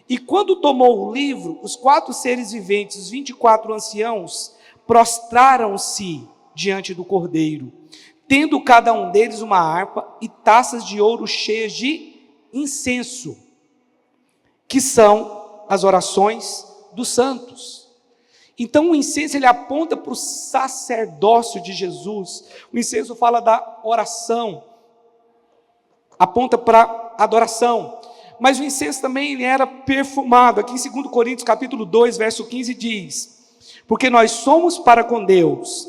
E quando tomou o livro, os 4 seres viventes, os 24 anciãos, prostraram-se diante do Cordeiro, tendo cada um deles uma harpa e taças de ouro cheias de incenso, que são as orações dos santos. Então o incenso, ele aponta para o sacerdócio de Jesus. O incenso fala da oração, aponta para a adoração. Mas o incenso também, ele era perfumado. Aqui em 2 Coríntios capítulo 2, verso 15 diz: porque nós somos para com Deus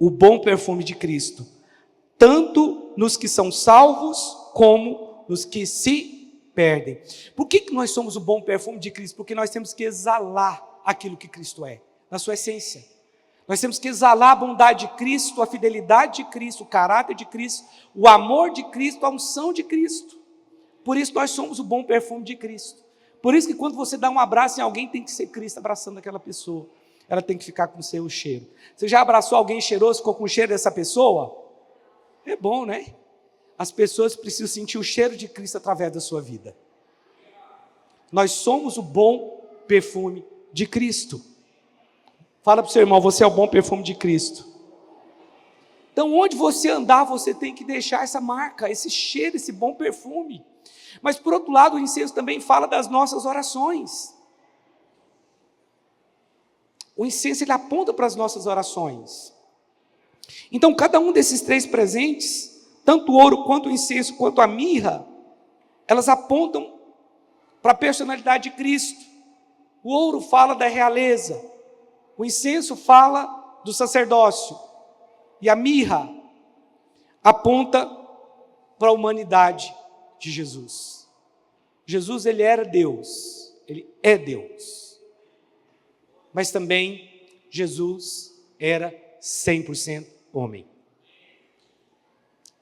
o bom perfume de Cristo, tanto nos que são salvos, como nos que se perdem. Por que nós somos o bom perfume de Cristo? Porque nós temos que exalar aquilo que Cristo é, na sua essência. Nós temos que exalar a bondade de Cristo, a fidelidade de Cristo, o caráter de Cristo, o amor de Cristo, a unção de Cristo. Por isso nós somos o bom perfume de Cristo. Por isso que quando você dá um abraço em alguém, tem que ser Cristo abraçando aquela pessoa. Ela tem que ficar com o seu cheiro. Você já abraçou alguém cheiroso, ficou com o cheiro dessa pessoa? É bom, né? As pessoas precisam sentir o cheiro de Cristo através da sua vida. Nós somos o bom perfume de Cristo. Fala para o seu irmão, você é o bom perfume de Cristo. Então, onde você andar, você tem que deixar essa marca, esse cheiro, esse bom perfume. Mas, por outro lado, o incenso também fala das nossas orações. O incenso, ele aponta para as nossas orações. Então, cada um desses 3 presentes, tanto o ouro, quanto o incenso, quanto a mirra, elas apontam para a personalidade de Cristo. O ouro fala da realeza, o incenso fala do sacerdócio, e a mirra aponta para a humanidade de Jesus. Jesus, ele era Deus, ele é Deus, mas também Jesus era 100% homem.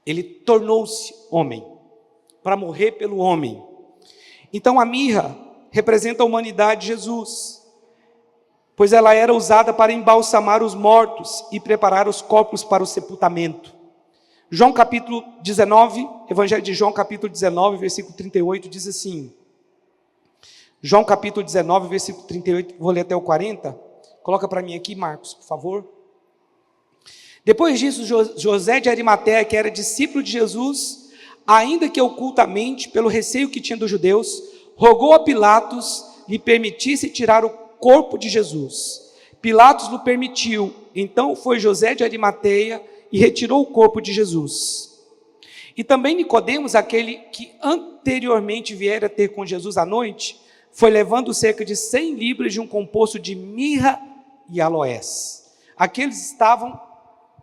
Ele tornou-se homem, para morrer pelo homem. Então a mirra representa a humanidade de Jesus, pois ela era usada para embalsamar os mortos e preparar os corpos para o sepultamento. João capítulo 19, Evangelho de João capítulo 19, versículo 38, diz assim, João capítulo 19, versículo 38, vou ler até o 40, coloca para mim aqui, Marcos, por favor. Depois disso, José de Arimateia, que era discípulo de Jesus, ainda que ocultamente, pelo receio que tinha dos judeus, rogou a Pilatos lhe permitisse tirar o corpo de Jesus. Pilatos lhe permitiu. Então foi José de Arimateia e retirou o corpo de Jesus. E também Nicodemos, aquele que anteriormente viera ter com Jesus à noite, foi levando cerca de 100 libras de um composto de mirra e aloés. Aqueles estavam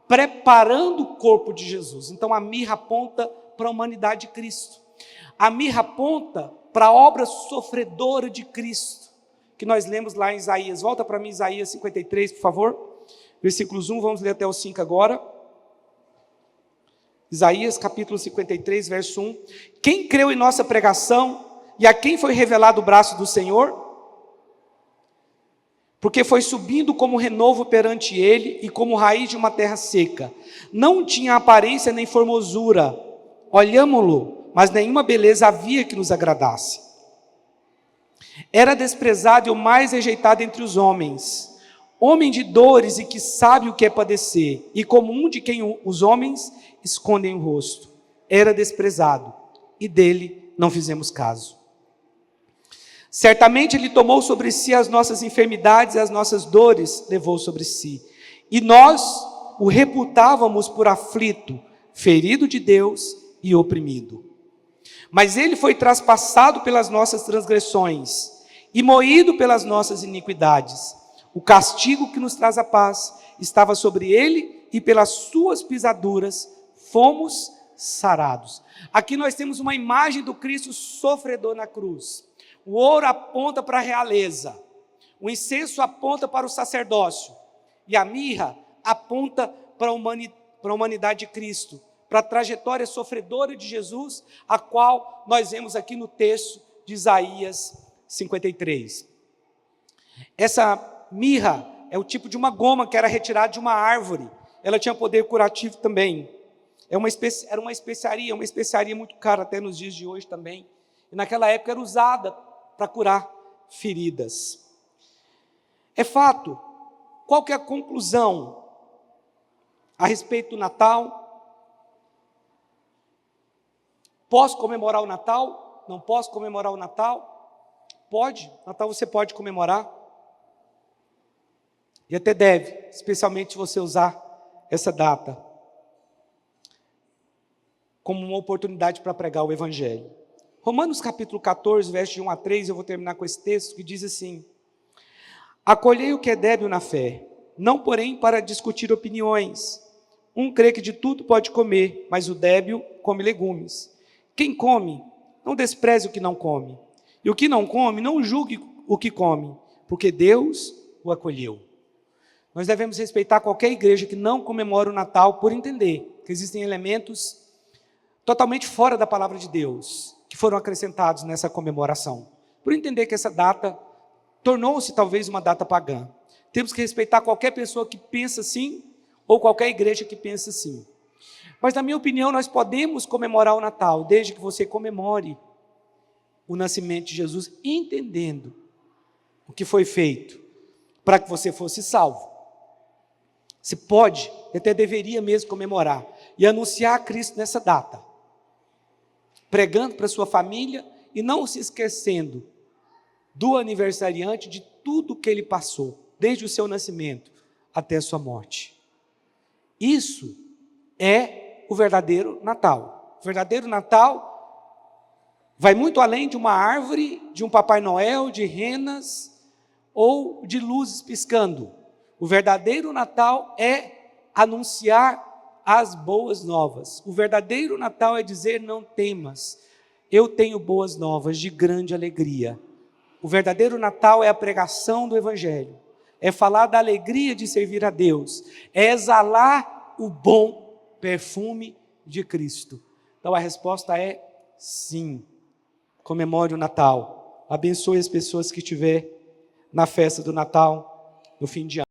preparando o corpo de Jesus. Então a mirra aponta para a humanidade de Cristo. A mirra aponta para a obra sofredora de Cristo, que nós lemos lá em Isaías. Volta para mim Isaías 53, por favor. Versículos 1, vamos ler até o 5 agora. Isaías capítulo 53, verso 1. Quem creu em nossa pregação e a quem foi revelado o braço do Senhor? Porque foi subindo como renovo perante ele e como raiz de uma terra seca. Não tinha aparência nem formosura. Olhámo-lo, mas nenhuma beleza havia que nos agradasse. Era desprezado e o mais rejeitado entre os homens, homem de dores e que sabe o que é padecer, e como um de quem os homens escondem o rosto. Era desprezado, e dele não fizemos caso. Certamente ele tomou sobre si as nossas enfermidades e as nossas dores levou sobre si. E nós o reputávamos por aflito, ferido de Deus e oprimido. Mas ele foi traspassado pelas nossas transgressões e moído pelas nossas iniquidades. O castigo que nos traz a paz estava sobre ele, e pelas suas pisaduras fomos sarados. Aqui nós temos uma imagem do Cristo sofredor na cruz. O ouro aponta para a realeza, o incenso aponta para o sacerdócio, e a mirra aponta para a humanidade de Cristo, para a trajetória sofredora de Jesus, a qual nós vemos aqui no texto de Isaías 53. Essa mirra é o tipo de uma goma que era retirada de uma árvore. Ela tinha poder curativo também. Era uma especiaria muito cara até nos dias de hoje também. E naquela época era usada para curar feridas. É fato. Qual que é a conclusão a respeito do Natal? Posso comemorar o Natal? Não posso comemorar o Natal? Pode. Natal você pode comemorar. E até deve, especialmente se você usar essa data como uma oportunidade para pregar o Evangelho. Romanos capítulo 14, versos de 1 a 3, eu vou terminar com esse texto que diz assim: acolhei o que é débil na fé, não porém para discutir opiniões. Um crê que de tudo pode comer, mas o débil come legumes. Quem come, não despreze o que não come. E o que não come, não julgue o que come, porque Deus o acolheu. Nós devemos respeitar qualquer igreja que não comemora o Natal por entender que existem elementos totalmente fora da palavra de Deus, que foram acrescentados nessa comemoração. Por entender que essa data tornou-se talvez uma data pagã. Temos que respeitar qualquer pessoa que pensa assim, ou qualquer igreja que pensa assim. Mas, na minha opinião, nós podemos comemorar o Natal, desde que você comemore o nascimento de Jesus, entendendo o que foi feito para que você fosse salvo. Você pode, até deveria mesmo comemorar e anunciar Cristo nessa data, pregando para sua família e não se esquecendo do aniversariante, de tudo que ele passou, desde o seu nascimento até a sua morte. Isso é o verdadeiro Natal. O verdadeiro Natal vai muito além de uma árvore, de um Papai Noel, de renas ou de luzes piscando. O verdadeiro Natal é anunciar as boas novas. O verdadeiro Natal é dizer: não temas, eu tenho boas novas de grande alegria. O verdadeiro Natal é a pregação do Evangelho, é falar da alegria de servir a Deus, é exalar o bom perfume de Cristo. Então a resposta é sim. Comemore o Natal, abençoe as pessoas que estiver na festa do Natal, no fim de ano.